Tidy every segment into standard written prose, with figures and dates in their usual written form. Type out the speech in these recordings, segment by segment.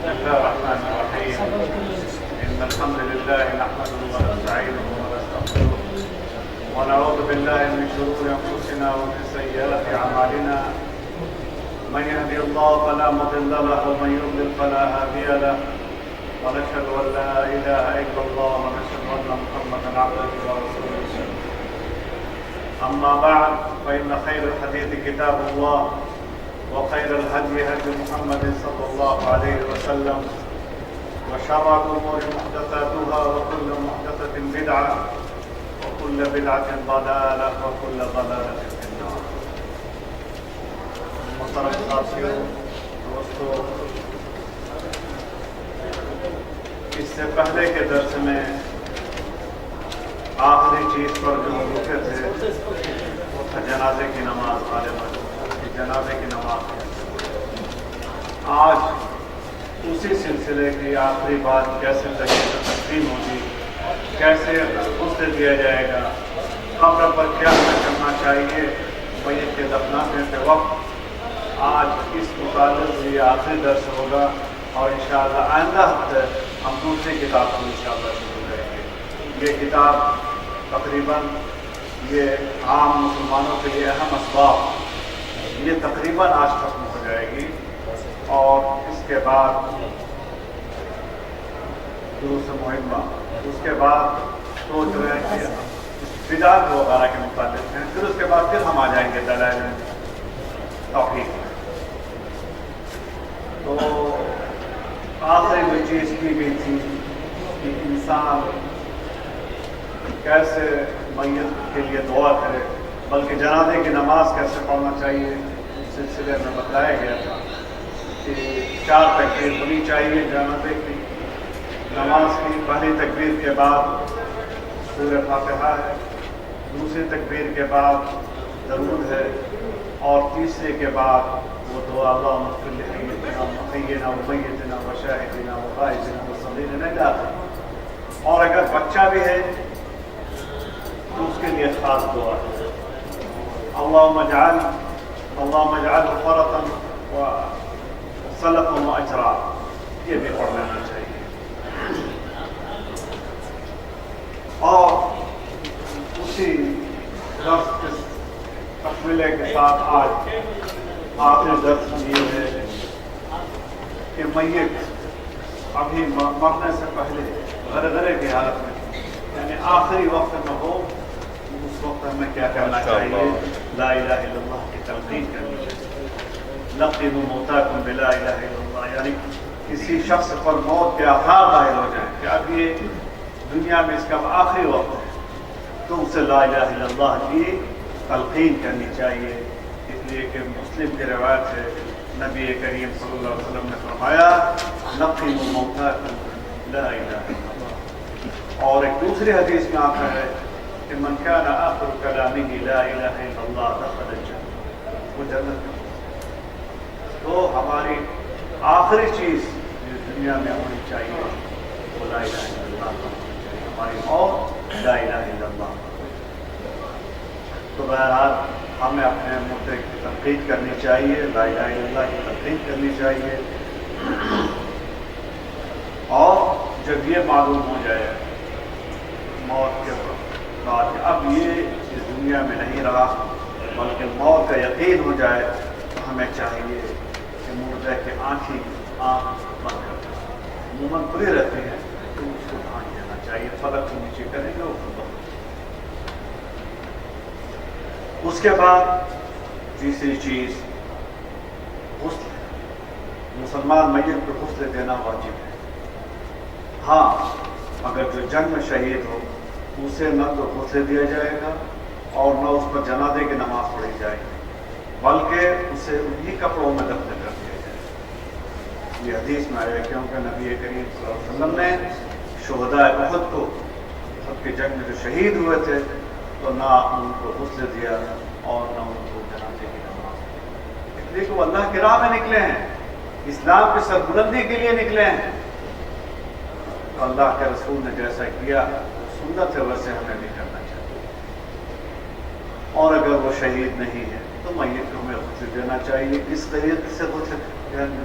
الله الرحمن الرحيم. إن الحمد لله نحمده ونستعينه ونستغفره ونعوذ بالله من شرور أنفسنا ومن سيئات أعمالنا. من يهدي الله فلا مضل له ومن يضلل فلا هادي له. ونشهد أن لا إله إلا الله ونشهد أن محمدا عبده ورسوله. أما بعد فإن خير الحديث كتاب الله وخير الهدي هدي محمد صلى الله عليه وسلم وشر الأمور محدثاتها وكل محدثة بدعة وكل بدعة ضلالة وكل ضلالة في النار. محترم ساتھیوں، دوستو، اس سے پہلے کے درس میں آخری چیز پر جو رکے تھے وہ تھا جنازے کی نماز والے جنازے کی نماز. آج اسی سلسلے کی آخری بات کیسے تقسیم ہوگی، کیسے غسل دیا جائے گا، قبر پر کیا کرنا چاہیے میت کے دفنانے کے وقت. آج اس متعلق یہ آخری درس ہوگا اور انشاءاللہ آئندہ ہفتے ہم دوسری کتاب کو انشاءاللہ شروع کریں گے. یہ کتاب تقریباً یہ عام مسلمانوں کے لیے اہم اسباب یہ تقریباً آج ختم ہو جائے گی، اور اس کے بعد دروس مہمہ، اس کے بعد سوچ رہے ہیں کہ بدعت وغیرہ کے متعلق ہیں، پھر اس کے بعد پھر ہم آ جائیں گے دلائل توحید میں. تو آخری جو چیز کی گئی تھی کہ انسان کیسے میت کے لیے دعا کرے، بلکہ جنازے کی نماز کیسے پڑھنا چاہیے، اس سلسلے میں بتایا گیا تھا کہ 4 تکبیر ہونی چاہیے جنازے کی نماز کی. پہلی تکبیر کے بعد سورہ فاتحہ ہے، دوسری تکبیر کے بعد درود ہے، اور تیسرے کے بعد وہ دعا اللہم اغفر لحینا ومیتنا وشاہدنا وغائبنا وصغیرنا الی آخر. اور اگر بچہ بھی ہے تو اس کے لیے خاص دعا ہے، اللہم اجعلہ فرطا وسلفا واجرا، یہ بھی پڑھ لینا چاہیے. اور اسی درس کے تکمیلے کے ساتھ آج آخری درس یہ ہے کہ میت ابھی مرنے سے پہلے غرغرے کی حالت میں، یعنی آخری وقت میں ہو، اس وقت ہمیں کیا کرنا چاہیے؟ لا الہ الا اللہ کی تلقین کرنی چاہیے. لقنوا موتاکم بلا الہ الا اللہ، یعنی کسی شخص پر موت کے آثار ظاہر ہو جائیں کہ اب یہ دنیا میں اس کا آخری وقت ہے، تو اسے لا الہ الا اللہ کی تلقین کرنی چاہیے. اس لیے کہ مسلم کی روایت ہے، نبی کریم صلی اللہ علیہ وسلم نے فرمایا لقنوا موتاکم لا الہ الا اللہ. اور ایک دوسری حدیث میں آتا ہے کہ من کان آخر کلامہ لا الہ الا اللہ دخل الجنہ، وہ جنت میں. تو ہماری آخری چیز جو دنیا میں ہونی چاہیے وہ لا الہ الا اللہ ہونی چاہیے، ہماری موت لا الہ الا اللہ. تو بہرحال ہمیں اپنے مدعے کی تنقید کرنی چاہیے، لا الہ الا اللہ کی تنقید کرنی چاہیے. اور جب یہ معلوم ہو جائے موت کے بعد اب یہ اس دنیا میں نہیں رہا بلکہ موت کا یقین ہو جائے، تو ہمیں چاہیے کہ مردے کے آنکھ بند کر دیں. عموماً کھلی رہتی ہیں تو اس کو دھیان دینا چاہیے، فلک کو نیچے کریں گے وہ بند. اس کے بعد تیسری چیز غسل. مسلمان میت کو غسل دینا واجب ہے. ہاں اگر جو جنگ میں شہید ہو اسے نہ تو غسل دیا جائے گا اور نہ اس پر جنازے کی نماز پڑھی جائے گی، بلکہ اسے انہی کپڑوں میں دفن کر دیا جائے گا. یہ حدیث میں آیا کیونکہ نبی کریم صلی اللہ علیہ وسلم نے شہداء احد کو، احد کی جنگ میں جو شہید ہوئے تھے، تو نہ ان کو غسل دیا اور نہ ان کو جنازے کی نماز. اس لیے کہ وہ اللہ کی راہ میں نکلے ہیں، اسلام کی سربلندی کے لیے نکلے ہیں. تو اللہ کے رسول نے جیسا کیا سنت ہے ویسے ہمیں بھی کرنا چاہیے. اور اگر وہ شہید نہیں ہے تو میت کو ہمیں غسل دینا چاہیے. کس طریقے سے غسل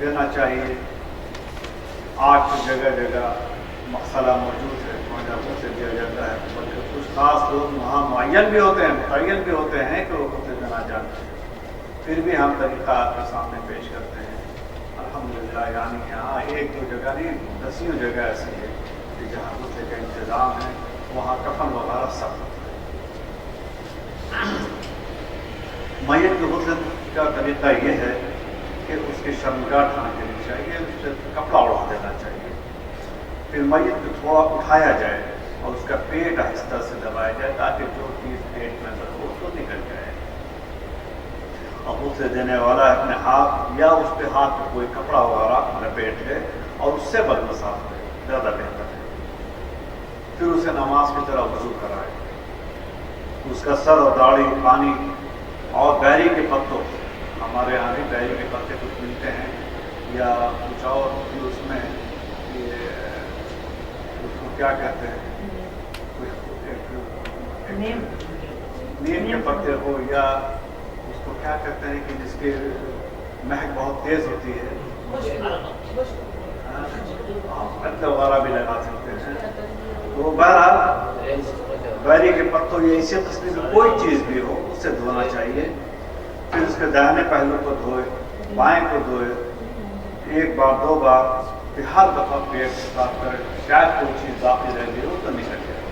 دینا چاہیے؟ آج تو جگہ جگہ مسئلہ موجود ہے وہاں غسل دیا جاتا ہے، بلکہ کچھ خاص لوگ وہاں معین بھی ہوتے ہیں کہ وہ غسل دینا چاہتے ہیں، پھر بھی ہم طریقہ آپ کے سامنے پیش کرتے ہیں الحمدللہ۔ یعنی یہاں ایک دو جگہ نہیں، دسیوں جگہ ایسی ہے کہ جہاں غسل کا انتظام ہے، وہاں کفن وغیرہ سب ہوتا ہے۔ میت کے غسل کا طریقہ یہ ہے کہ اس کی شرمگاہ ڈھانک دینی چاہیے، اس سے کپڑا اڑا دینا چاہیے، پھر میت کو تھوڑا اٹھایا جائے اور اس کا پیٹ آہستہ سے دبایا جائے تاکہ جو چیز پیٹ میں اندر ہو اس کو نکل جائے، اور اسے دینے والا اپنے ہاتھ یا اس کے ہاتھ میں کوئی کپڑا وغیرہ لپیٹ لے اور اس سے بدن صاف کرے، زیادہ بہتر ہے۔ پھر اسے نماز کی طرح وضو کرائے، اس کا سر اور داڑھی پانی اور بیری کے پتوں، ہمارے یہاں بھی بیری کے پتے کچھ ملتے ہیں یا کچھ اور بھی، اس میں یہ اس کو کیا کہتے ہیں، نیم کے پتے ہو یا اس کو کیا کہتے ہیں کہ جس کی مہک بہت تیز ہوتی ہے، پتے وغیرہ بھی لگا سکتے ہیں۔ تو بہرحال بیری کے پتوں یا اسی قسم کی کوئی چیز بھی ہو اس سے دھونا چاہیے، پھر اس کے داہنے پہلو کو دھوئے، بائیں کو دھوئے، ایک بار دو بار، پھر ہر دفعہ پیٹ صاف کرے، شاید کوئی چیز باقی رہ گئی ہو تو نکل جائے،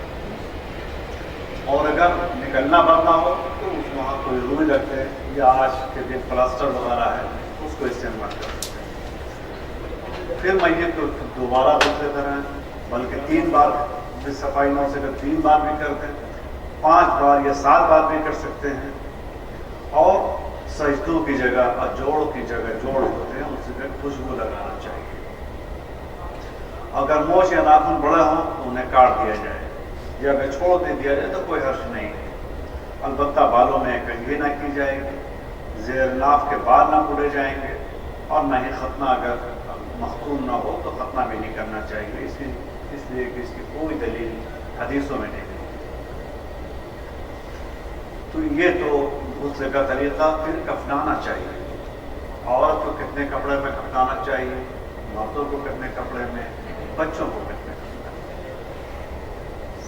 اور اگر نکلنا بننا ہو تو اس وہاں کوئی روئی رکھے یا آج کے دن پلاسٹر وغیرہ ہے اس کو استعمال کر سکتے ہیں۔ پھر میت کو دوبارہ غسل کریں، بلکہ 3 بار بھی صفائی نہ ہو سکے 3 بار بھی کر دیں، 5 بار یا 7 بار بھی کر سکتے ہیں، اور سجدوں کی جگہ اور جوڑوں کی جگہ جوڑ ہوتے ہیں اس سے خوشبو لگانا چاہیے۔ اگر موچ یا ناخن بڑے ہوں تو انہیں کاٹ دیا جائے، یا اگر چھوڑ دیا جائے تو کوئی حرج نہیں ہے، البتہ بالوں میں کنگھی نہ کی جائے گی، زیر ناف کے بال نہ اڑے جائیں گے، اور نہ ہی ختنہ اگر مختون نہ ہو تو ختنہ بھی نہیں کرنا چاہیے، اس لیے کہ اس کی کوئی دلیل حدیثوں میں نہیں ملتی۔ تو یہ تو غسل کا طریقہ۔ پھر کفنانا چاہیے، عورت کو کتنے کپڑے میں کفنانا چاہیے، مردوں کو کتنے کپڑے میں، بچوں کو کتنے کپڑے میں۔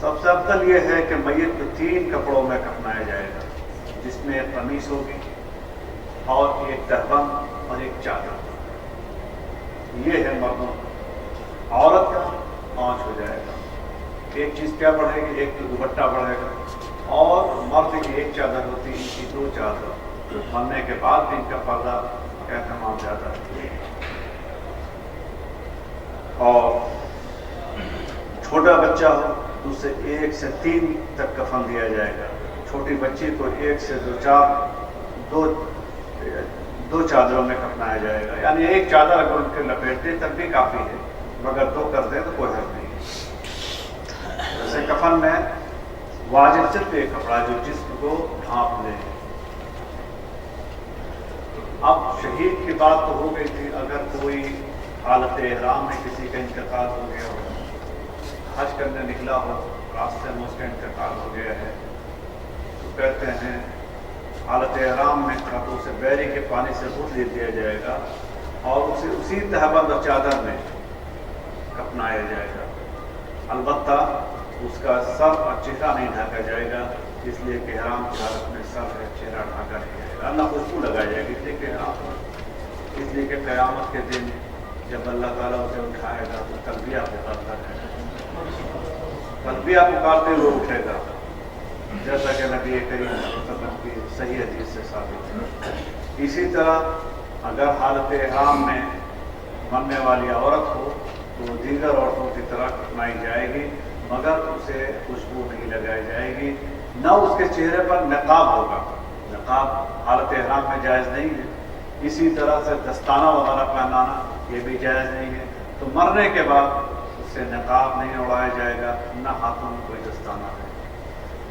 سب سے افضل یہ ہے کہ میت کو 3 کپڑوں میں کفنایا جائے گا، جس میں ایک قمیص ہوگی اور ایک تہبند اور ایک چادر۔ یہ ہے مردوں۔ عورت کا 5 ہو جائے گا، ایک چیز کیا بڑھے گی، ایک تو دوپٹہ بڑھے گا، اور مرد کی ایک چادر ہوتی ہے، ان کی 2 چادر، مرنے کے بعد بھی ان کا پردہ کا اہتمام زیادہ ہے۔ اور چھوٹا بچہ ہو تو اسے 1 سے 3 تک کفن دیا جائے گا، چھوٹی بچی کو 1 سے 2 چادروں میں کفنایا جائے گا، یعنی ایک چادر اگر ان کے لپیٹ دیں تب بھی کافی ہے، مگر 2 کر دیں تو کوئی حرج نہیں ہے۔ جیسے کفن میں واجب صرف ایک کپڑا جو جسم کو ڈھانپ لے۔ اب شہید کی بات تو ہو گئی تھی، اگر کوئی حالت احرام میں کسی کا انتقال ہو گیا ہو، حج کرنے نکلا ہو، راستے میں اس کا انتقال ہو گیا ہے، تو کہتے ہیں حالت احرام میں تو اسے بیری کے پانی سے غسل دیا جائے گا اور اسے اسی تہبند اور چادر میں کفنایا جائے گا، البتہ اس کا سر اور چہرہ نہیں ڈھانکا جائے گا، اس لیے کہ احرام کی حالت میں سر اور چہرہ ڈھانکا نہیں جائے گا، اللہ خوشبو لگائی جائے گی، اس لیے کہ قیامت کے دن جب اللہ تعالیٰ اسے اٹھائے گا تو تلبیہ پکارتا ہے، تلبیہ پکارتے ہوئے اٹھے گا، جیسا کہ نبی کریم صلی اللہ علیہ وسلم کی صحیح حدیث سے ثابت ہے۔ اسی طرح اگر حالت احرام میں مرنے والی عورت ہو تو دیگر عورتوں کی طرح کفنائی جائے گی، مگر اسے خوشبو نہیں لگائی جائے گی، نہ اس کے چہرے پر نقاب ہوگا، نقاب حالت احرام میں جائز نہیں ہے، اسی طرح سے دستانہ وغیرہ پہنانا یہ بھی جائز نہیں ہے، تو مرنے کے بعد اس سے نقاب نہیں اڑایا جائے گا، نہ ہاتھوں میں کوئی دستانہ ہے،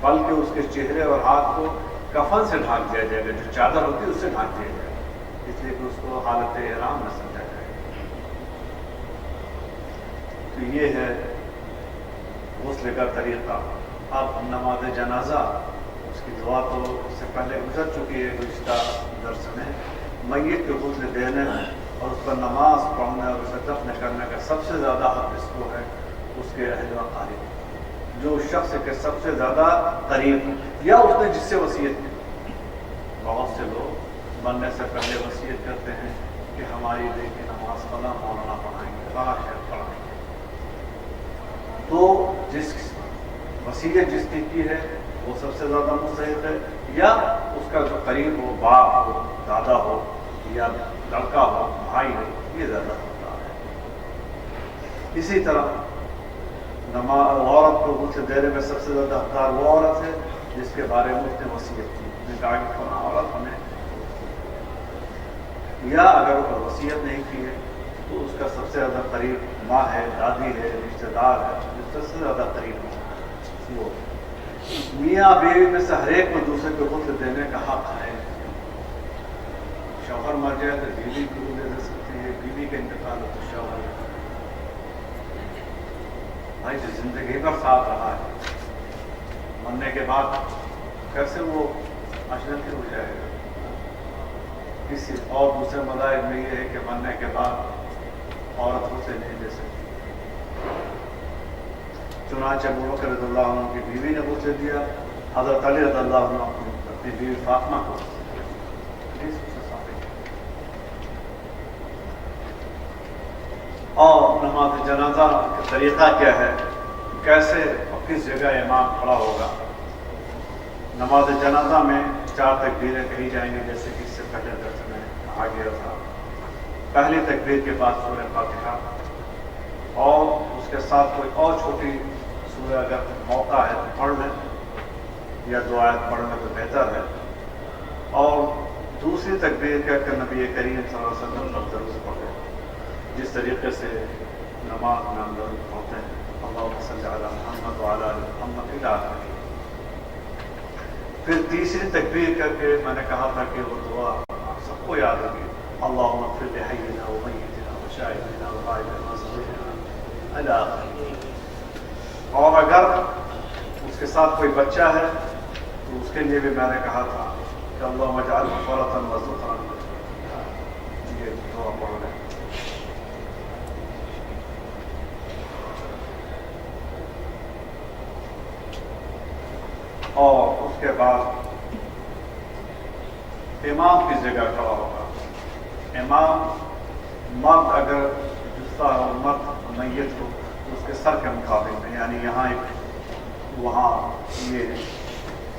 بلکہ اس کے چہرے اور ہاتھ کو کفن سے ڈھانک دیا جائے گا، جو چادر ہوتی ہے اس سے ڈھانک دیا جائے گا، اس لیے کہ اس کو حالت احرام نہ سمجھا جائے گا۔ تو یہ ہے غسل کا طریقہ۔ اب نماز جنازہ، اس کی دعا تو اس سے پہلے گزر چکی ہے گزشتہ درس میں۔ میت کے غسل دینے اور اس پر نماز پڑھنے اور اسے دفن کرنے کا سب سے زیادہ حق اس کو ہے اس کے اہل و قریب، جو شخص کے سب سے زیادہ قریب یا اس نے جس سے وصیت کی۔ بہت سے لوگ مرنے سے پہلے وصیت کرتے ہیں کہ ہماری بیٹی نماز فلاں مولانا پڑھائیں گے، فلاں شیخ پڑھائیں گے۔ تو جس وصیت جس نے کی ہے وہ سب سے زیادہ مستحق ہے، یا اس کا جو قریب ہو، باپ ہو، دادا ہو، یا لڑکا ہو، بھائی ہو، یہ زیادہ ہوتا ہے۔ اسی طرح نماز عورت کو غسل دینے میں سب سے زیادہ حقدار وہ عورت ہے جس کے بارے میں اس نے وصیت کی، اس نے کہا کہ فلاں عورت ہمیں، یا اگر وہ وصیت نہیں کی ہے تو اس کا سب سے زیادہ قریب ماں ہے، دادی ہے، رشتہ دار ہے، جو سب سے زیادہ قریب ہے وہ۔ میاں بیوی میں سے ہر ایک کو دوسرے کو غسل دینے کا حق ہے۔ شوہر مر جائے تو بیوی کو غسل دے سکتی ہے، بیوی کا انتقال ہو تو شوہر، بھائی جو زندگی بھر ساتھ رہا ہے، مرنے کے بعد کیسے وہ اجنبی ہو جائے گا؟ کسی اور دوسرے مذاہب میں یہ ہے کہ مرنے کے بعد عورت اسے نہیں دے سکتی۔ چنانچہ ابو بکر رضی اللہ عنہ کی بیوی نے غسل دیا، حضرت علی رضی اللہ عنہ اپنی بیوی فاطمہ کو۔ اور نماز جنازہ کا طریقہ کیا ہے، کیسے اور کس جگہ امام کھڑا ہوگا؟ نماز جنازہ میں 4 تکبیریں کہی جائیں گی، جیسے کہ اس سے پہلے درس میں کہا گیا تھا۔ پہلی تکبیر کے بعد سورہ فاتحہ، اور اس کے ساتھ کوئی اور چھوٹی سورہ اگر موقع ہے تو پڑھ لیں، یا 2 آیت پڑھ لیں تو بہتر ہے۔ اور دوسری تکبیر کہہ کر نبی کریم صلی اللہ علیہ وسلم پر درود پڑھیں، جس طریقے سے نماز میں ہم درود پڑھتے ہیں، اللہم صلی علی محمد وعلی آل محمد الی آخر۔ پھر تیسری تکبیر کر کے میں نے کہا تھا کہ وہ دعا آپ سب کو یاد ہوگی، اللہم اغفر لحینا ومیتنا وشاہدنا وغائبنا وصغیرنا الی آخر۔ اور اگر اس کے ساتھ کوئی بچہ ہے تو اس کے لیے بھی میں نے کہا تھا کہ اللہم اجعلہ فرطا وذخرا، یہ دعا پڑھ لیں۔ اور اس کے بعد امام کی جگہ کھڑا ہوگا۔ امام مرد اگر جسہ اور مرد میت ہو تو اس کے سر کے مقابل میں، یعنی یہاں ایک وہاں یہ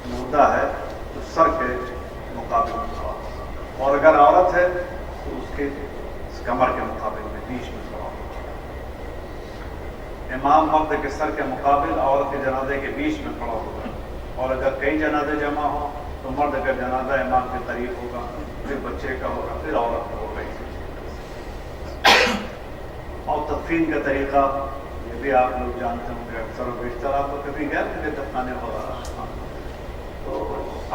مردہ ہے تو سر کے مقابل میں کھڑا ہوگا، اور اگر عورت ہے تو اس کے کمر کے مقابل میں، بیچ میں کھڑا ہوگا۔ امام مرد کے سر کے مقابل، عورت کے جنازے کے بیچ میں کھڑا ہوگا۔ اور اگر کئی جنازے جمع ہوں تو مرد کا جنازہ امام کے قریب ہوگا، پھر بچے کا ہوگا، پھر عورت کا ہوگا۔ اور تدفین کا طریقہ یہ بھی آپ لوگ جانتے ہوں گے، اکثر و بیشتر آپ کو کبھی گئے ہوں گے دفنانے وغیرہ، تو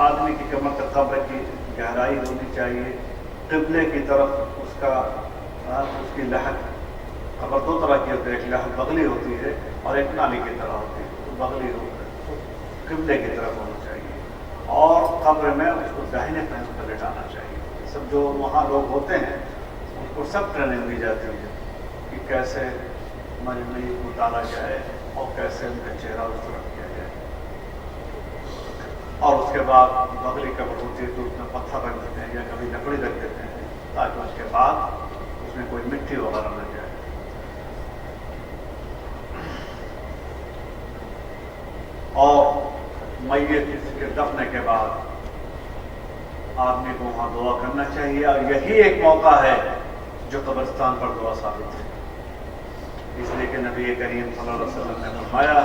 آدمی کی کمر تک قبر کی گہرائی ہونی چاہیے، قبلے کی طرف اس کی لحد، قبر 2 طرح کی ہوتی ہے، ایک لحد بغلی ہوتی ہے اور ایک نالی کی طرح ہوتی ہے، تو بغلی قبلے کی طرف ہونا چاہیے، اور قبر میں اس کو داہنے پہن پر لٹانا چاہیے۔ سب جو وہاں لوگ ہوتے ہیں ان کو سب ٹریننگ دی جاتی ہے کہ کیسے میت کو ڈالا جائے اور کیسے ان کا چہرہ اس طرف کیا جائے۔ اور اس کے بعد بغلی قبر ہوتی ہے تو اس میں پتھر رکھ دیتے ہیں یا کبھی لکڑی رکھ دیتے ہیں تاکہ اس کے بعد اس میں کوئی مٹی وغیرہ نہ جائے۔ اور میت کے دفن کے بعد آدمی کو وہاں دعا کرنا چاہیے، اور یہی ایک موقع ہے جو قبرستان پر دعا ثابت ہے، اس لیے کہ نبی کریم صلی اللہ علیہ وسلم نے فرمایا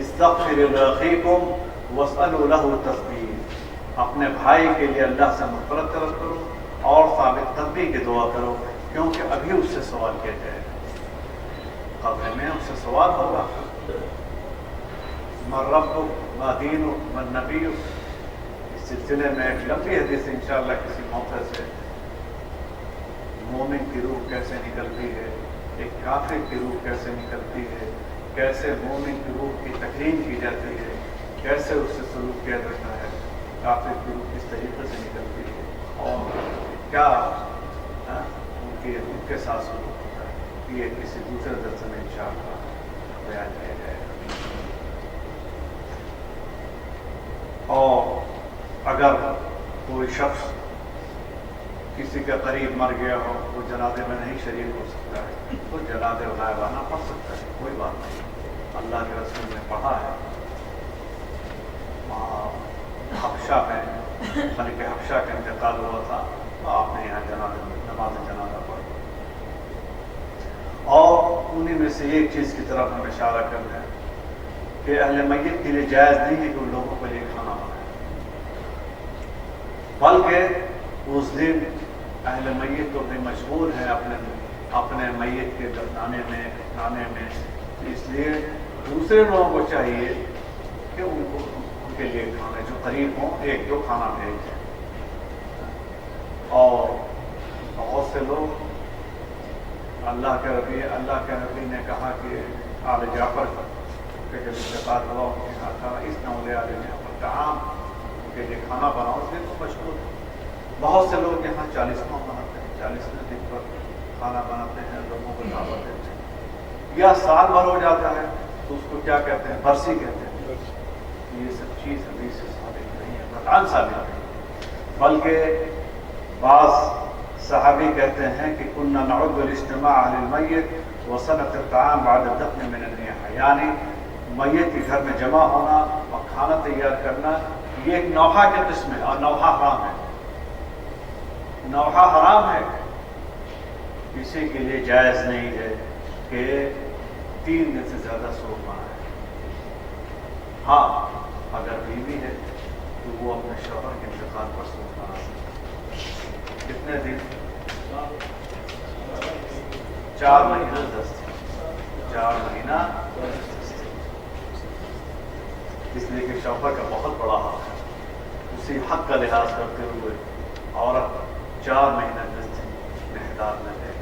استغفروا لاخیکم واسألوا له التثبیت، اپنے بھائی کے لیے اللہ سے مغفرت طلب کرو اور ثابت قدمی کی دعا کرو، کیونکہ ابھی اس سے سوال کیا جائے گا، قبر میں اس سے سوال ہوگا، من ربک ما دینک من نبیک۔ اس سلسلے میں ایک لمبی حدیث انشاءاللہ کسی موقع سے، مومن کی روح کیسے نکلتی ہے، ایک کافر کی روح کیسے نکلتی ہے، کیسے مومن کی روح کی تکریم کی جاتی ہے، کیسے اس سے سلوک کیا جاتا ہے، کافر کی روح کس طریقے سے نکلتی ہے، اور کیا ان کی ان کے ساتھ سلوک ہوتا ہے. یہ کسی دوسرے درس میں انشاءاللہ بیان کیا جائے گا. اور اگر کوئی شخص کسی کا قریب مر گیا ہو، وہ جنازے میں نہیں شریک ہو سکتا ہے، تو جنازے غائبانہ پڑھ سکتا ہے، کوئی بات نہیں. اللہ کے رسول نے پڑھا ہے. وہاں حبشہ میں ملک حبشہ کا انتقال ہوا تھا، تو آپ نے یہاں نماز جنازہ پڑھی. اور انہیں میں سے ایک چیز کی طرف ہم اشارہ کر رہے ہیں کہ اہل میت کے لیے جائز نہیں ہے کہ ان لوگوں کے لیے کھانا بنائے، بلکہ اس دن اہل میت تو بھی مشغول ہیں اپنے میت کے دفنانے میں کھانے میں، اس لیے دوسرے لوگوں کو چاہیے کہ ان کے لیے کھانے جو قریب ہوں ایک دو کھانا بھیج دیں. اور بہت سے لوگ اللہ کے نبی نے کہا کہ آل جعفر کے جب انتقال ہوا ان کے کہا تھا اس نولے آل جعفر طعام، ان کے لیے کھانا بناؤ، اس لیے تو مشغول ہے. بہت سے لوگ یہاں 40 بناتے ہیں، 40 دن پر کھانا بناتے ہیں، لوگوں کو دعوت دیتے ہیں. یا سال بھر ہو جاتا ہے تو اس کو کیا کہتے ہیں؟ برسی کہتے ہیں. یہ سب چیز حدیث سے ثابت نہیں ہے، قرآن ثابت نہیں. بلکہ بعض صحابی کہتے ہیں کہ کننا نعد الاجتماع علی المیت وصنعۃ الطعام بعد الدفن من النیاحہ، یعنی میت کے گھر میں جمع ہونا اور کھانا تیار کرنا یہ ایک نوحہ کی قسم ہے، اور نوحہ حرام ہے. نوحہ حرام ہے، کسی کے لیے جائز نہیں ہے کہ 3 دن سے زیادہ سو پائے. ہاں اگر بیوی ہے تو وہ اپنے شوہر کے انتقال پر سو پا سکتے. کتنے دن؟ 4 مہینہ 10 دن. 4 مہینہ 10 دن. اس لیے کہ شوہر کا بہت بڑا حق ہے، اسی حق کا لحاظ کرتے ہوئے عورت 4 مہینہ 10 دن محتاط نہ رہے.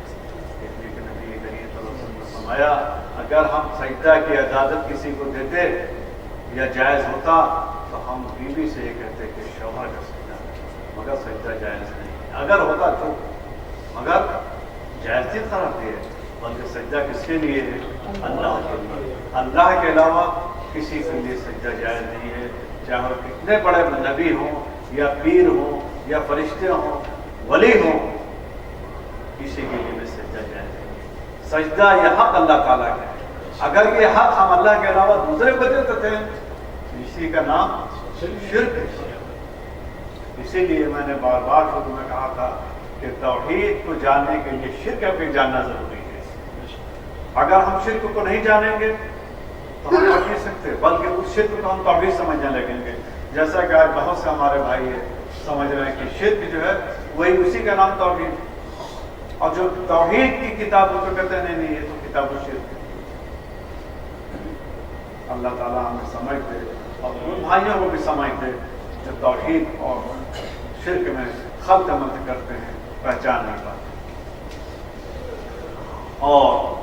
اس لیے کہ نبی کریم صلی اللہ علیہ وسلم نے فرمایا اگر ہم سجدہ کی اجازت کسی کو دیتے یا جائز ہوتا تو ہم بیوی سے یہ کہتے کہ شوہر کا سجدہ، مگر سجدہ جائز نہیں. اگر ہوتا تو مگر جائز نہیں قرار دیا، بلکہ سجدہ کس کے لیے ہے؟ اللہ کے لیے. اللہ کے علاوہ کسی کے لیے سجدہ جائز نہیں ہے، چاہے وہ کتنے بڑے نبی ہوں یا پیر ہوں یا فرشتے ہوں ولی ہوں، کسی کے لیے بھی سجدہ جائز نہیں. سجدہ یہ حق اللہ تعالیٰ کا ہے. اگر یہ حق ہم اللہ کے علاوہ دوسرے کو دیتے ہیں اسی کا نام شرک ہے. اسی لیے میں نے بار بار شروع میں کہا تھا کہ توحید کو جاننے کے لیے شرک بھی جاننا ضروری ہے. اگر ہم شرک کو نہیں جانیں گے تو ہم پڑھ نہیں سکتے، بلکہ اس شرک کو ہم توحید سمجھنے لگیں گے. جیسا کہ آج بہت سے ہمارے بھائی ہے سمجھ رہے ہیں کہ شرک جو ہے وہی اسی کا نام توحید، اور جو توحید کی کتاب کو کہتے ہیں نہیں یہ تو کتاب و شرک. اللہ تعالیٰ ہمیں سمجھ دے اور ان بھائیوں کو بھی سمجھ دے جو توحید اور شرک میں خلط مت کرتے ہیں، پہچان نہیں پاتے. اور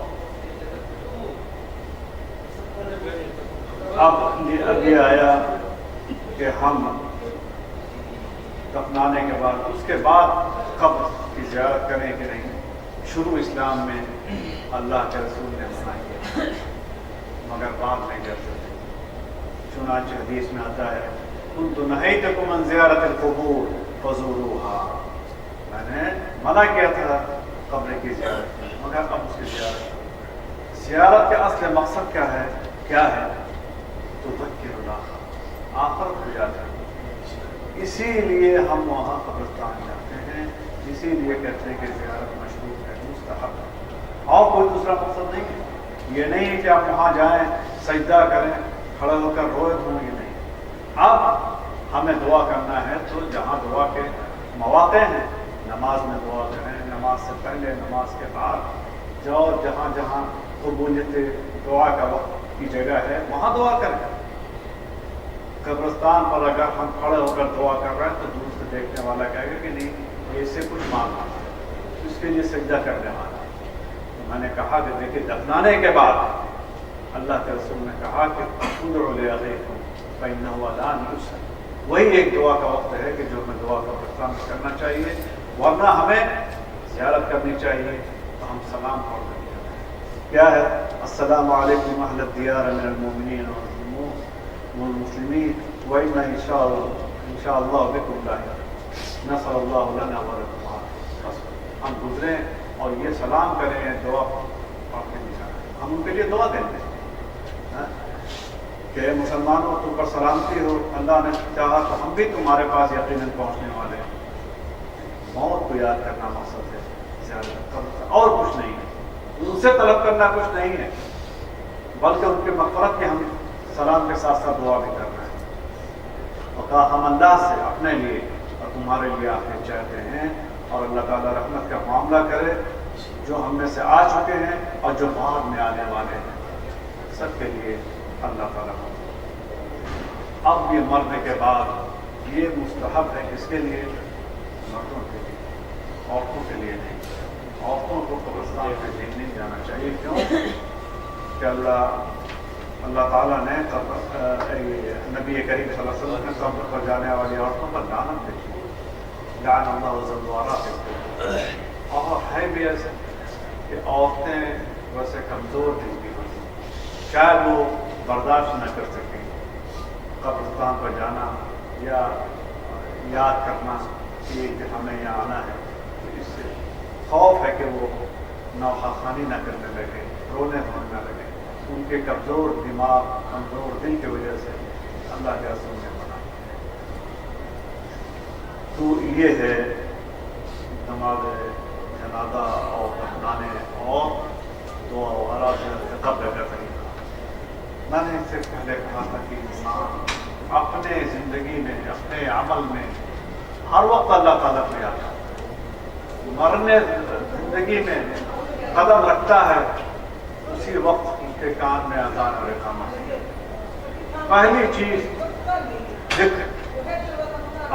اب یہ آیا کہ ہم دفنانے کے بعد اس کے بعد قبر کی زیارت کریں کہ نہیں. شروع اسلام میں اللہ کے رسول نے منع کیا مگر بات نہیں کر سکتے. چنانچہ حدیث میں آتا ہے کنت نہیتکم عن زیارت القبور فزوروها، میں نے منع کیا تھا قبر کی زیارت مگر اب اس کی زیارت کا اصل مقصد کیا ہے؟ تذکر الاخرہ، آخرت کو یاد کرنا. اسی لیے ہم وہاں قبرستان جاتے ہیں، اسی لیے کہتے ہیں کہ زیارت مشروع ہے، مستحب ہے، اور کوئی دوسرا مقصد نہیں ہے. یہ نہیں ہے کہ آپ وہاں جائیں سجدہ کریں کھڑے ہو کر روئے دھوئیں، یہ نہیں. اب ہمیں دعا کرنا ہے تو جہاں دعا کے مواقع ہیں نماز میں دعا کریں، نماز سے پہلے نماز کے بعد جاؤ، جہاں جہاں قبولیت دعا کا وقت کی جگہ ہے وہاں دعا کریں. قبرستان پر اگر ہم کھڑے ہو کر دعا کر رہے ہیں تو دور سے دیکھنے والا کہے گا کہ نہیں یہ سے کچھ مانگنا ہے، اس کے لیے سجدہ کرنے والا. میں نے کہا کہ دیکھیے دفنانے کے بعد اللہ کے رسول نے کہا کہ ادعوا لأخیکم فإنہ الآن یسأل، وہی ایک دعا کا وقت ہے کہ جو ہمیں دعا کا قبرستان میں کرنا چاہیے، ورنہ ہمیں زیارت کرنی چاہیے. تو ہم سلام پڑھ رہے ہیں. کیا ہے السلام علیکم اہل الدیار من المؤمنین والمسلمین وإنا ان شاء اللہ بكم لاحقون نصر اللہ لنا ولکم. بس ہم گزرے اور یہ سلام کریں, دعا پڑھ کے نکالیں, ہم ان کے لیے دعا دیں گے کہ مسلمانوں تم پر سلامتی ہو, اللہ نے چاہا تو ہم بھی تمہارے پاس یقیناً پہنچنے والے ہیں. موت کو یاد کرنا مقصد ہے زیادہ, اور کچھ نہیں ہے, ان سے طلب کرنا کچھ نہیں ہے, بلکہ ان کے مغفرت کے ہم سلام کے ساتھ ساتھ دعا بھی کر رہے ہیں. اور کہا ہم اللہ سے اپنے لیے اور تمہارے لیے آخر چاہتے ہیں, اور اللہ تعالیٰ رحمت کا معاملہ کرے جو ہم میں سے آ چکے ہیں اور جو بعد میں آنے والے ہیں, سب کے لیے اللہ تعالیٰ. اب یہ مرنے کے بعد یہ مستحب ہے کس کے لیے؟ مردوں کے لیے, عورتوں کے لیے نہیں. عورتوں کو قبرستان میں نہیں جانا چاہیے. کیوں کہ اللہ تعالیٰ نے نبی کریم صلی اللہ علیہ وسلم نے قبر پر جانے والی عورتوں پر لعنت دیکھی, لعن اللہ ذوالرا. اور ہے بھی ایسے کہ عورتیں ویسے کمزور دل کی ہوتی, شاید وہ برداشت نہ کر سکیں قبرستان پر جانا یا یاد کرنا کہ ہمیں یہاں آنا ہے. تو اس سے خوف ہے کہ وہ نوحہ خوانی نہ کرنے لگے, رونے دھونے نہ لگے. ان کے کمزور دماغ, کمزور دل کی وجہ سے اللہ کے رسول نے بنا. تو یہ ہے نماز جنازہ اور دفنانے اور دعا وغیرہ سے قبر کا طریقہ. میں نے اس سے پہلے کہا تھا کہ انسان اپنے زندگی میں, اپنے عمل میں ہر وقت اللہ تعالیٰ کو یاد کرتا ہے. مرنے زندگی میں قدم رکھتا ہے, اسی وقت ان کے کان میں اذان اور اقامت. پہلی چیز ذکر,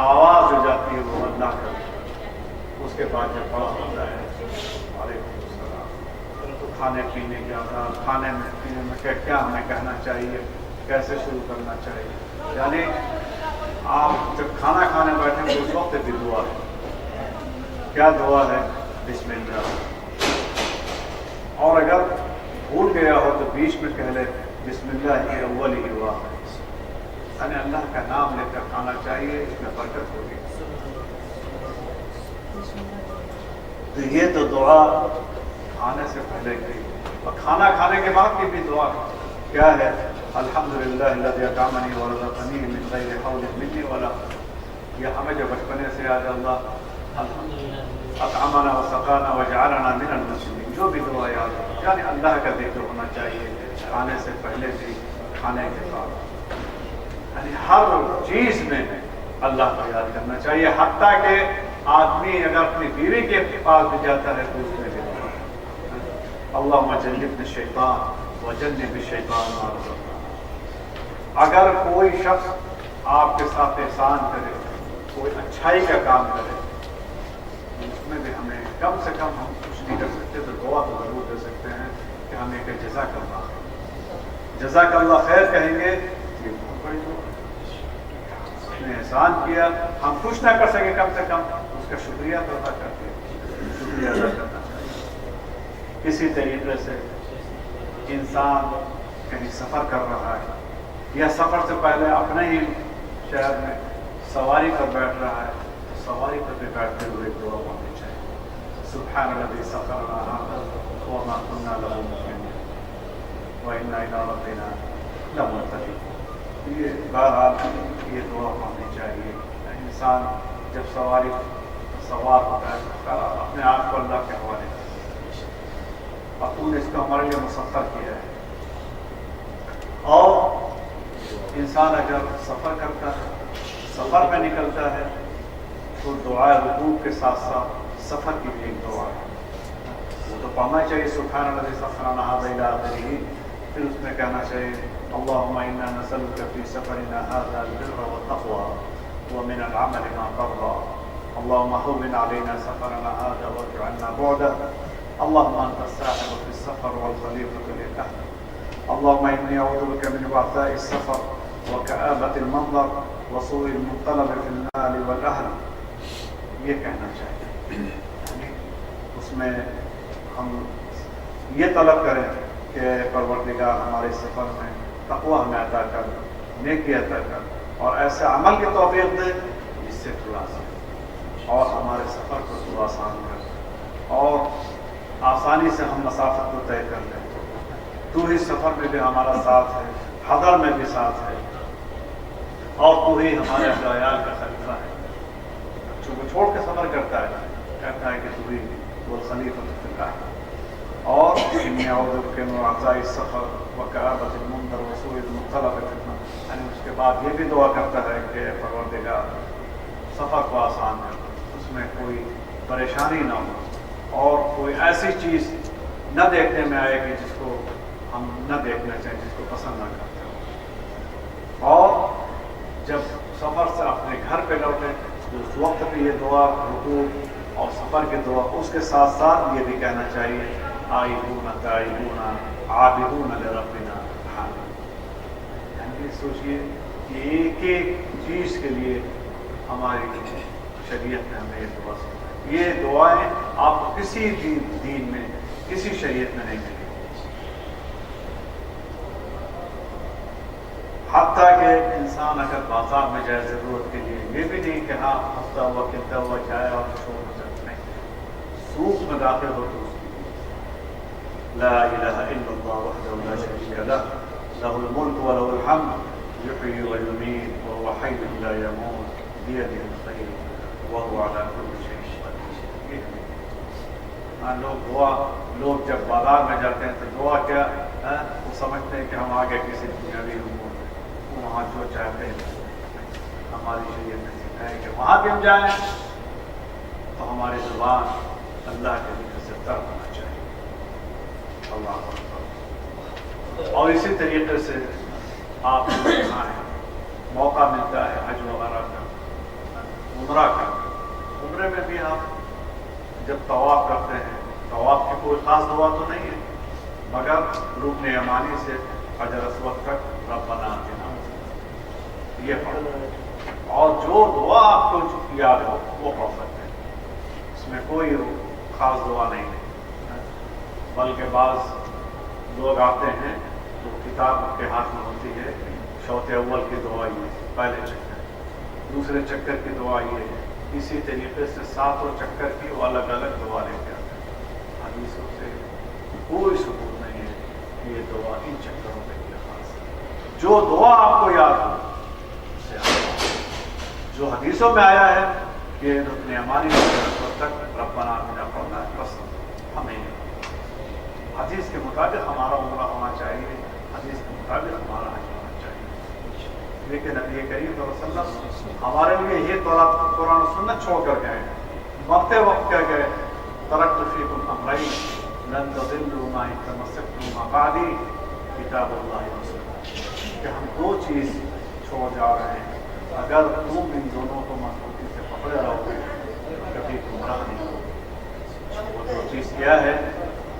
آواز ہو جاتی ہے وہ اللہ کا. اس کے بعد جب بڑا ہوتا ہے وعلیکم السلام, تو کھانے پینے کا, کھانے میں پینے میں کیا ہمیں کہنا چاہیے, کیسے شروع کرنا چاہیے. یعنی آپ جب کھانا کھانے بیٹھیں تو اس وقت بھی دعا ہے. کیا دعا ہے؟ بسم اللہ. اور اگر بھول گیا ہو تو بیچ میں کہہ لے بسم اللہ کی اول ہی ہوا. یعنی اللہ کا نام لے کر کھانا چاہیے, اس میں برکت ہوگی. تو یہ تو دعا کھانے سے پہلے کی, اور کھانا کھانے کے بعد کی بھی دعا کیا ہے؟ الحمدللہ الذی اطعمنی ورزقنی من غیر حول منی ولا. یہ ہمیں جو بچپنے سے یاد اللہ اطعمنا وسقانا وجعلنا من المسلمین, جو بھی دعا یاد ہو, یعنی اللہ کا ذکر ہونا چاہیے کھانے سے پہلے بھی, کھانے کے بعد. یعنی ہر چیز میں اللہ کو یاد کرنا چاہیے. حتیٰ کہ آدمی اگر اپنی بیوی کے پاس بھی جاتا ہے تو اس میں بھی اللہم جنبنا الشیطان وجنب الشیطان ما رزقتنا. اگر کوئی شخص آپ کے ساتھ احسان کرے, کوئی اچھائی کا کام کرے, اس میں بھی ہمیں کم سے کم, ہم کچھ نہیں کر سکتے تو دعا تو ضرور دے سکتے ہیں کہ ہمیں کہ جزاک اللہ خیر, جزاک اللہ خیر کہیں گے. یہ بہت بڑی دعا, اس نے احسان کیا, ہم کچھ نہ کر سکے, کم سے کم اس کا شکریہ تو ادا کرتے ہیں, شکریہ ادا کرنا چاہیے. اسی طریقے سے انسان کہیں سفر کر رہا ہے یا سفر سے پہلے اپنے ہی شہر میں سواری پر بیٹھ رہا ہے, تو سواری پر بھی بیٹھتے ہوئے دعا مانگنی چاہیے. سبحان الذی سخر لنا هذا وما كنا له مقرنين وإنا إلى ربنا لمنقلبون. یہ بہرحال یہ دعا مانگنی چاہیے. انسان جب سوار ہوتا ہے اپنے آپ کو اللہ کے حوالے کرتا ہے, اور نے اس کو ہمارے لیے مسخر کیا ہے. اور انسان اگر سفر کرتا ہے, سفر میں نکلتا ہے, تو دعائے رکوع کے ساتھ ساتھ سفر کی بھی ایک دعا ہے, وہ تو پڑھنا چاہیے سبحان الذی سخر لنا هذا إلى آخره. پھر اس میں کہنا چاہیے اللهم إنا نسألك في سفرنا هذا البر والتقوى ومن العمل ما ترضى. اللهم هون علينا سفرنا هذا وارفع عنا بعده. اللهم أنت الساحب في السفر والخليفة للأهل. اللهم إني أعوذ بك من وعثاء السفر وكآبة المنظر وسوء المنقلب في المال والأهل. یہ کہنا چاہیے. اس میں ہم یہ طلب کریں کہ پروردگار ہمارے سفر میں تقوی ہمیں عطا کر، نیکی عطا کر اور ایسے عمل کی توفیق دے جس سے تو آسان اور ہمارے سفر کو تو آسان کر اور آسانی سے ہم مسافت کو طے کر لیں۔ تو ہی سفر میں بھی ہمارا ساتھ ہے، حضر میں بھی ساتھ ہے، اور تو ہی ہمارے عیال کا خلیفہ ہے جو وہ چھوڑ کے سفر کرتا ہے، کہتا ہے کہ تو ہی وہ خلیفہ ہے۔ اور انی اعوذ بک من وعثاء السفر وکآبۃ المنظر وسوء المنقلب، یعنی اس کے بعد یہ بھی دعا کرتا ہے کہ پروردگار سفر کو آسان کر، اس میں کوئی پریشانی نہ ہو اور کوئی ایسی چیز نہ دیکھنے میں آئے گی جس کو ہم نہ دیکھنا چاہیں، جس کو پسند نہ کرتے ہوں۔ اور جب سفر سے اپنے گھر پہ لوٹیں تو اس وقت پہ یہ دعا، رکوع اور سفر کی دعا، اس کے ساتھ ساتھ یہ بھی کہنا چاہیے آئبون تائبون عابدون لربنا حامدون۔ یعنی سوچئے کہ ایک ایک چیز کے لیے ہماری شریعت نے ہمیں یہ دعا سکھائی۔ یہ دعائیں آپ کو کسی دین میں، کسی شریعت میں نہیں ملیں۔ حتیٰ کہ انسان اگر بازار میں جائے ضرورت کے لیے، یہ بھی نہیں کہ ہاں ہفتہ ہوا کلتا ہوا جائے اور شور ہو جاتا، نہیں، سوق میں داخل ہو تو اس کی لا الہ الا اللہ وحدہ لا شریک لہ لہ الملک ولہ الحمد یحیی ویمیت وہو حی لا یموت بیدہ الخیر وہو علی کل شیء قدیر۔ لوگ جب بازار میں جاتے ہیں تو دعا کیا وہ سمجھتے ہیں کہ ہم آگے کسی دنیاوی امور وہاں جو چاہتے ہیں، ہماری شریعت نے سکھایا کہ وہاں بھی ہم جائیں تو ہماری زبان اللہ کے ذکر سے تر ہونا چاہیے۔ اللہ اکبر۔ اور اسی طریقے سے آپ یہاں موقع ملتا ہے حج وغیرہ کا، عمرہ کا، عمرے میں بھی آپ جب طواف کرتے ہیں، طواف کی کوئی خاص دعا تو نہیں ہے مگر رکن یمانی سے حجر اسود تک ربنا آتنا یہ پڑھ، اور جو دعا آپ کو یاد ہو وہ پڑھ سکتے ہیں، اس میں کوئی خاص دعا نہیں ہے۔ بلکہ بعض لوگ آتے ہیں تو کتاب کے ہاتھ میں ہوتی ہے، شوط اول کی دعا یہ ہے، پہلے چکر، دوسرے چکر کی دعا یہ ہے، اسی طریقے سے ساتوں چکر کی وہ الگ الگ دعا لے کے آتے ہیں۔ حدیثوں سے کوئی ثبوت نہیں ہے کہ یہ دعا ان چکروں کے لیے خاص ہے۔ جو دعا آپ کو یاد ہو، جو حدیثوں میں آیا ہے کہ رکن یمانی تک ربنا آتنا پڑھنا ہے، بس ہمیں حدیث کے مطابق ہمارا عمرہ ہونا چاہیے، حدیث کے مطابق ہمارا حج ہونا چاہیے۔ لیکن نبی کریم صلی اللہ علیہ وسلم ہمارے لیے یہ قرآن و سنت چھوڑ کر گئے، مرتے وقت کہہ گئے ترکت فیکم امرین لن تضلوا ما ان تمسکتم بعدی کتاب اللہ و سنتی، کہ ہم دو چیز چھوڑ جا رہے ہیں، اگر تم ان دونوں کو مضبوطی سے پکڑے رہو گے کبھی گمراہ نہیں ہوگے۔ وہ دو چیز کیا ہے؟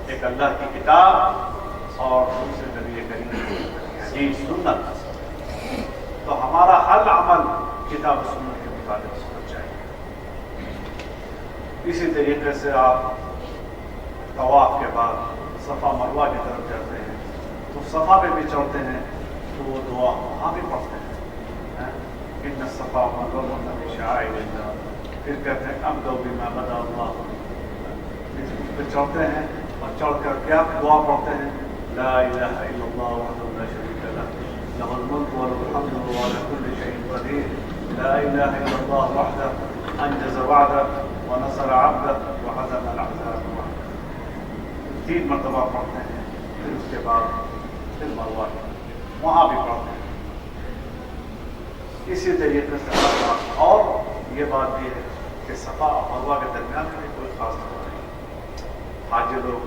ایک اللہ کی کتاب اور دوسرے نبی کریم کی حدیث سنت۔ تو ہمارا ہر عمل کتاب و سنت کے مطابق ہونا چاہیے۔ اسی طریقے سے آپ طواف کے بعد صفا مروہ کی طرف جاتے ہیں تو صفا پہ بھی چڑھتے ہیں تو وہ دعا وہاں بھی پڑھتے ہیں، ان الصفا والمروہ من شعائر اللہ، پھر کہتے ہیں ابدؤ بما بدا اللہ، پھر چڑھتے ہیں اور چڑھ کر کیا دعا پڑھتے ہیں؟ لا الہ الا اللہ وحدہ لا شریک لہ لہ الملک ولہ الحمد وهو على كل شيء قدیر، لا الہ الا اللہ وحدہ انجز وعدہ ونصر عبدہ وہزم الاحزاب وحدہ۔ 3 مرتبہ پڑھتے ہیں، پھر اس کے بعد پھر مروہ وہاں بھی پڑھتے ہیں۔ اسی طریقے سے اور یہ بات بھی ہے کہ صفا اور مروہ کے درمیان میں کوئی خاص دعا نہیں۔ حاجی لوگ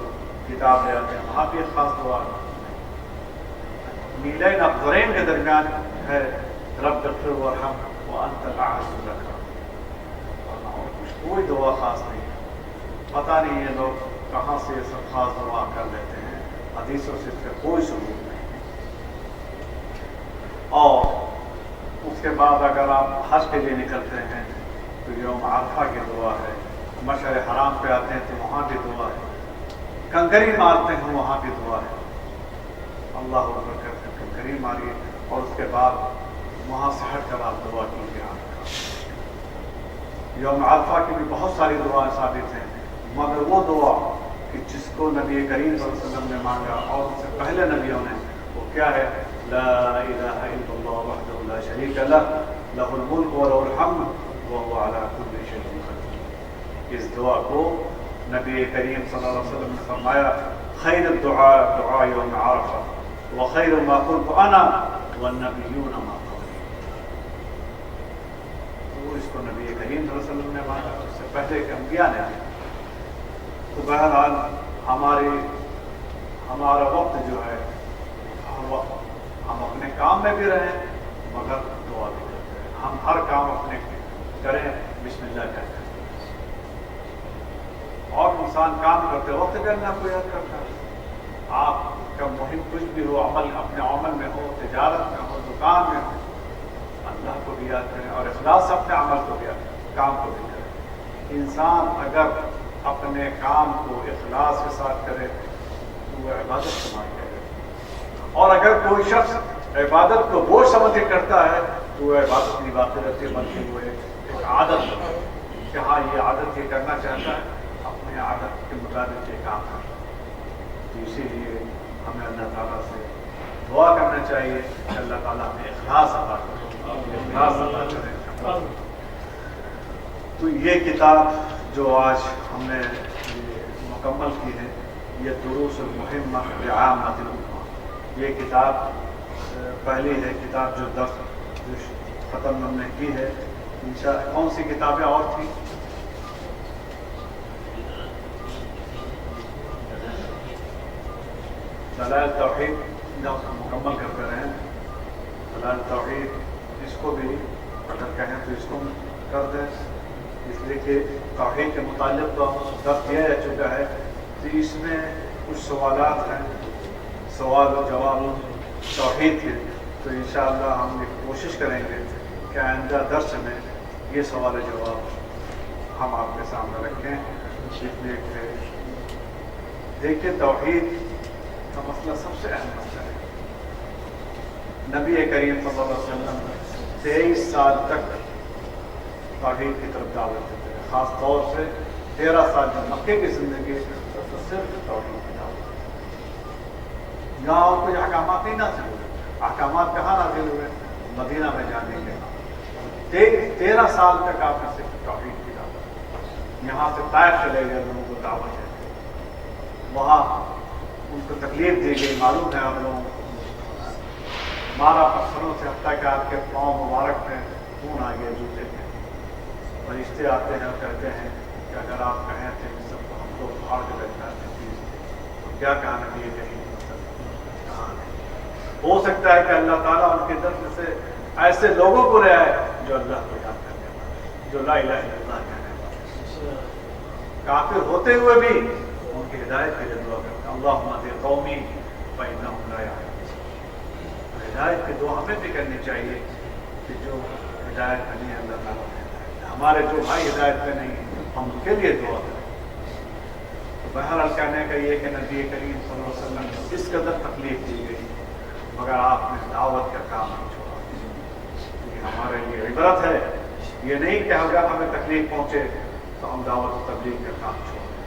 کتاب لے آتے ہیں، وہاں بھی ایک خاص دعا ہے۔ میلین افضلین کے درمیان ہے رب اغفر وارحم وانت الاعز الاکرم، اور کچھ کوئی دعا خاص نہیں ہے۔ پتہ نہیں یہ لوگ کہاں سے یہ سب خاص دعا کر لیتے ہیں، حدیثوں سے اس کا کوئی ثبوت نہیں۔ اور اس کے بعد اگر آپ حج کے لیے نکلتے ہیں تو یوم عرفہ کی دعا ہے، مشعر حرام پہ آتے ہیں تو وہاں بھی دعا ہے، کنکری مارتے ہیں وہاں بھی دعا ہے. اللہ اکبر کر کے کنکری ماری اور اس کے بعد وہاں سے ہٹ کر آپ دعا کیجیے. یوم عرفہ کی بھی بہت ساری دعائیں ثابت ہیں، مگر وہ دعا کہ جس کو نبی کریم صلی اللہ علیہ وسلم نے مانگا اور ان سے پہلے نبیوں نے، وہ کیا ہے؟ لا الہ الا اللہ وحدہ لا شریک لہ لہ الملک وله الحمد وهو على كل شيء قدیر. اس دعا کو نبی کریم صلی اللہ علیہ وسلم نے فرمایا خیر الدعاء دعاء یوم عرفہ وخیر ما قلت انا والنبیون ما قبلی. تو اس کو نبی کریم صلی اللہ علیہ وسلم نے مانگا، اس سے پہلے کے انبیاء نے. تو بہرحال ہمارا وقت جو ہے ہم اپنے کام میں بھی رہیں مگر دعا بھی کرتے ہیں. ہم ہر کام اپنے کریں بسم اللہ کہتے ہیں، اور انسان کام کرتے وقت بھی اللہ کو یاد کرتا ہے. آپ کا مہم کچھ بھی ہو، اپنے عمل میں ہو، تجارت میں ہو، دکان میں ہو، اللہ کو بھی یاد کریں اور اخلاص سے اپنے عمل کو بھی یاد کریں، کام کو بھی کریں. انسان اگر اپنے کام کو اخلاص کے ساتھ کرے تو وہ عبادت شمار کرے، اور اگر کوئی شخص عبادت کو بوجھ سمجھ کے کرتا ہے تو وہ عبادت نہیں باقی رہتی، بلکہ وہ ایک عادت ہے کہ ہاں یہ عادت یہ کرنا چاہتا ہے، اپنے عادت کے مطابق یہ کام کرتا ہے. تو اسی لیے ہمیں اللہ تعالیٰ سے دعا کرنا چاہیے کہ اللہ تعالیٰ ہمیں اخلاص عطا کرے، اخلاص عطا کرے. تو یہ کتاب جو آج ہم نے مکمل کی ہے، یہ دروس المہمہ لعامۃ الامہ. یہ کتاب پہلی ہے کتاب جو ختم ہم نے کی ہے. انشاءاللہ کون سی کتابیں اور تھیں؟ دلائل توحید مکمل کرتے رہیں. دلائل توحید اس کو بھی اگر کہیں تو اس کو کر دیں، اس لیے کہ توحید کے متعلق تو درس دیا جا چکا ہے. تو اس میں کچھ سوالات ہیں، سوال و جواب توحید کے. تو انشاءاللہ ہم ایک کوشش کریں گے کہ آئندہ درس میں یہ سوال و جواب ہم آپ کے سامنے رکھیں. اس لیے دیکھیں توحید کا مسئلہ سب سے اہم مسئلہ ہے. نبی کریم صلی اللہ علیہ وسلم 23 سال تک توحید کی طرف دعوت دیتے ہیں، خاص طور سے 13 سال جو مکے کی زندگی تو صرف توحید کی دعوت. یہاں اور کوئی احکامات نہیں نازل ہوئے. احکامات کہاں نازل ہوئے؟ مدینہ میں جانے کے بعد 13 سال تک آپ نے صرف توحید کی دعوت. یہاں سے طائف چلے گئے، لوگوں کو دعوت ہے، وہاں ان کو تکلیف دی گئی. معلوم ہے آپ لوگوں کو مارا پتھروں سے، حتیٰ کہ آپ کے پاؤں مبارک میں خون آ گیا جوتے کے. فرشتے آتے ہیں اور کہتے ہیں کہ اگر آپ کہیں تھے ان سب کو ہم کو پھاڑ کے بیٹھنا ہے تو کیا کہنا ہے؟ یہ کہیں کہاں نہیں. ہو سکتا ہے کہ اللہ تعالیٰ ان کے طرف سے ایسے لوگوں کو لے آئے جو اللہ کو یاد کرنے والے، جو لا الہ الا اللہ کہنے والے. کافر ہوتے ہوئے بھی ان کی ہدایت کے لیے دعا کرتے ہیں. اللہم اہد قومی فانہم لا یعلمون. ہدایت کی دعا ہمیں بھی کرنی چاہیے کہ جو ہدایت میں نہیں اللہ تعالیٰ نے ہمارے جو بھائی ہدایت میں نہیں ہم ان کے لیے دعا کریں. تو بہرحال کہنے کا یہ کہ نبی کریم صلی اللہ علیہ وسلم کو اس قدر تکلیف دی گئی مگر آپ نے دعوت کا کام نہیں چھوڑا. یہ ہمارے لیے عبرت ہے. یہ نہیں کہ اگر ہمیں تکلیف پہنچے تو ہم دعوت و تبلیغ کا کام چھوڑ دیں،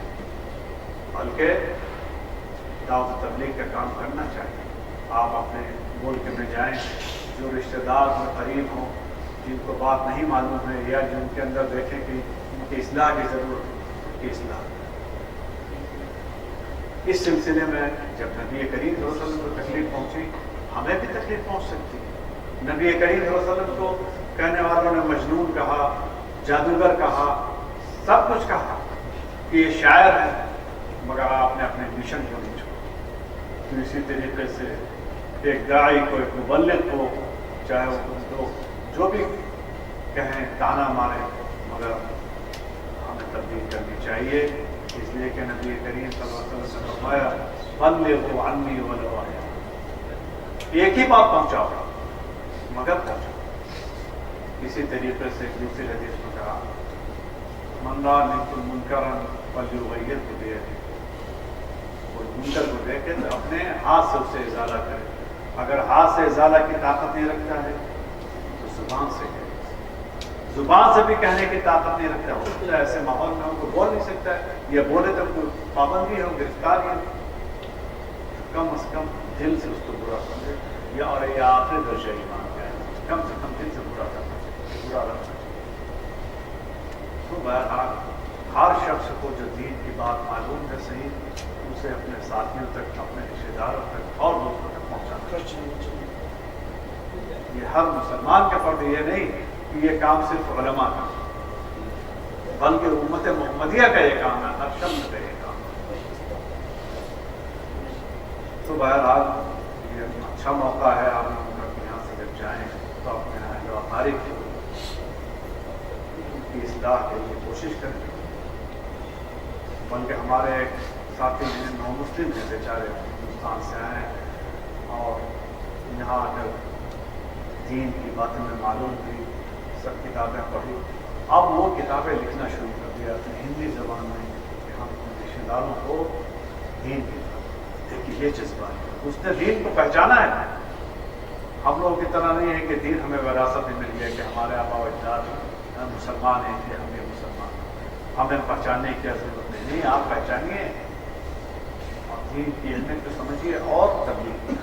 بلکہ دعوت و تبلیغ کا کام کرنا چاہیے. آپ اپنے ملک میں جائیں، جو رشتہ دار میں قریب ہوں، جن کو بات نہیں معلوم ہے یا جن کے اندر دیکھیں کہ ان کی اصلاح کی ضرورت ہے، ان کی اصلاح. اس سلسلے میں جب نبی کریم صلی اللہ علیہ وسلم کو تکلیف پہنچی ہمیں بھی تکلیف پہنچ سکتی ہے. نبی کریم صلی اللہ علیہ وسلم کو کہنے والوں نے مجنون کہا، جادوگر کہا، سب کچھ کہا کہ یہ شاعر ہے، مگر آپ نے اپنے مشن کو نہیں چھوڑا. تو اسی طریقے سے ایک داعی کو، ایک مبلغ کو، چاہے وہ جو بھی کہیں تانا مارے، مگر ہمیں تبلیغ کرنی چاہیے. اس لیے کہ نبی کریم صلی اللہ علیہ وسلم نے فرمایا بلغوا عنی ولو آیہ. ایک ہی بات پہنچاؤ مگر پہنچاؤ. اسی طریقے سے دوسری حدیث میں کہا من رأى منکم منکرا فلیغیرہ بیدہ. کہ اپنے ہاتھ سے اسے ازالہ کرے. اگر ہاتھ سے ازالہ کی طاقت نہیں رکھتا ہے تو زبان سے کہے. زبان سے بھی کہنے کی طاقت نہیں رکھتا. ہو سکتا ہے ایسے ماحول میں ہم کو بول نہیں سکتا ہے, یا بولے تو کوئی پابندی ہو, گرفتاری ہے, کم از کم دل سے اس کو برا سمجھے, یا اور یہ آخری درجہ ایمان کا ہے, کم سے کم دل سے برا کرنا چاہیے, برا رکھنا چاہیے. تو بہرحال ہر شخص کو جو دین کی بات معلوم ہے صحیح, اسے اپنے ساتھیوں تک, اپنے رشتے داروں تک اور دوستوں تک پہنچانا چاہیے. یہ ہر مسلمان کا فرض, یہ نہیں کہ یہ کام صرف علماء کا, بلکہ امت محمدیہ کا یہ کام ہے, ہر شخص کا یہ کام ہے. تو بہرحال یہ اچھا موقع ہے, آپ لوگ یہاں سے جب جائیں تو اپنے اہل و اقارب کی اصلاح کے لیے کوشش کریں. بلکہ ہمارے ایک ساتھی ہیں نو مسلم ہیں بیچارے, ہندوستان سے آئے ہیں اور یہاں آ کر دین کی باتیں میں معلوم ہوئی, سب کتابیں پڑھی. اب وہ کتابیں لکھنا شروع کر دیا اپنی ہندی زبان میں کہ ہم اپنے رشتے داروں کو دین کی دیکھیے یہ جذبہ ہے. اس نے دین کو پہچانا ہے. ہم لوگوں کی طرح نہیں ہے کہ دین ہمیں وراثت میں مل گیا کہ ہمارے آبا و اجداد مسلمان ہیں کہ ہم بھی مسلمان, ہمیں پہچاننے کی ضرورت نہیں. آپ پہچانیے اور دین کی اہمیت کو سمجھیے, اور تبلیغ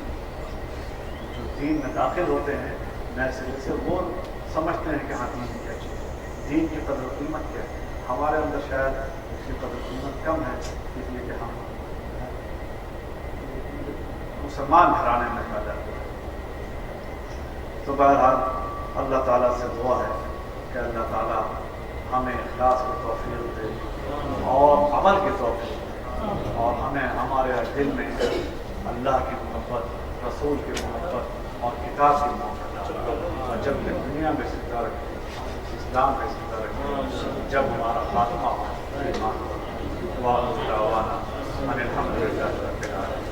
جو دین میں داخل ہوتے ہیں نئے سرے سے وہ سمجھتے ہیں کہ ہاں دین کیا چیز ہے, دین کی قدر و قیمت کیا ہے. ہمارے اندر شاید اس کی قدر و قیمت کم ہے, اس لیے کہ ہم مسلمان گھرانے میں پیدا ہوئے. تو بہرحال اللہ تعالیٰ سے دعا ہے کہ اللہ تعالیٰ ہمیں اخلاص کی توفیق دے اور عمل کی توفیق دے, اور ہمیں ہمارے دل میں اللہ کی محبت, رسول کی محبت اور کتاب کی محبت ڈالے. اور جب تک دنیا میں زندہ رکھے, اسلام میں زندہ رکھے, جب ہمارا خاتمہ ہو, ایمان ہو, الحمد للہ رب العالمین.